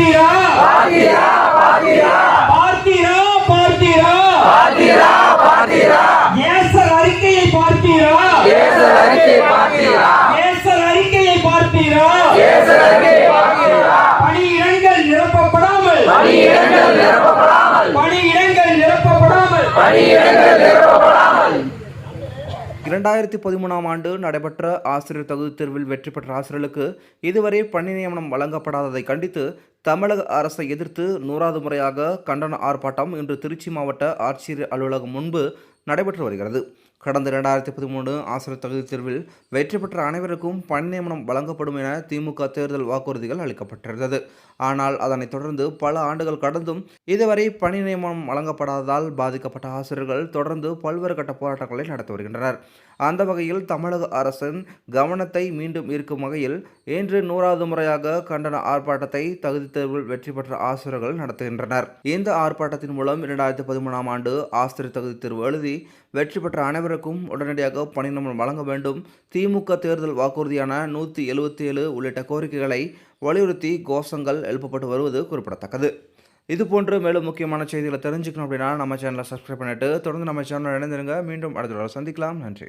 பார்த்தீரா பார்த்தீரா பார்த்தீரா பார்த்தீரா Acer அறிக்கையை பார்த்தீரா Acer அறிக்கையை பார்த்தீரா பணியிடங்கள் நிரப்பப்படாமல் 2013ஆம் ஆண்டு நடைபெற்ற ஆசிரியர் தகுதித் தேர்வில் வெற்றி பெற்ற ஆசிரியர்களுக்கு இதுவரை பணி நியமனம் வழங்கப்படாததை கண்டித்து தமிழக அரசை எதிர்த்து 100வது முறையாக கண்டன ஆர்ப்பாட்டம் இன்று திருச்சி மாவட்ட ஆட்சியர் அலுவலகம் முன்பு நடைபெற்று வருகிறது. கடந்த 2013 ஆசிரியர் தகுதித் தேர்வில் வெற்றி பெற்ற அனைவருக்கும் பணி நியமனம் வழங்கப்படும் என திமுக தேர்தல் வாக்குறுதிகள் அளிக்கப்பட்டிருந்தது. ஆனால் அதனைத் தொடர்ந்து பல ஆண்டுகள் கடந்தும் இதுவரை பணி நியமனம் வழங்கப்படாததால் பாதிக்கப்பட்ட ஆசிரியர்கள் தொடர்ந்து பல்வேறு கட்ட போராட்டங்களை நடத்தி வருகின்றனர். அந்த வகையில் தமிழக அரசின் கவனத்தை மீண்டும் ஈர்க்கும் வகையில் இன்று 100வது முறையாக கண்டன ஆர்ப்பாட்டத்தை தகுதித் தேர்வில் வெற்றி பெற்ற ஆசிரியர்கள் நடத்துகின்றனர். இந்த ஆர்ப்பாட்டத்தின் மூலம் 2013ஆம் ஆண்டு ஆசிரியர் தகுதித் தேர்வு எழுதி வெற்றி பெற்ற அனைவருக்கும் உடனடியாக பணி நியமனம் வழங்க வேண்டும், திமுக தேர்தல் வாக்குறுதியான 177 உள்ளிட்ட கோரிக்கைகளை வலியுறுத்தி கோஷங்கள் எழுப்பப்பட்டு வருவது குறிப்பிடத்தக்கது. இதுபோன்று மேலும் முக்கியமான செய்திகளை தெரிஞ்சுக்கணும் அப்படின்னா நம்ம சேனலை சப்ஸ்கிரைப் பண்ணிட்டு தொடர்ந்து நம்ம சேனலை இணைந்திருங்க. மீண்டும் அடுத்த சந்திக்கலாம். நன்றி.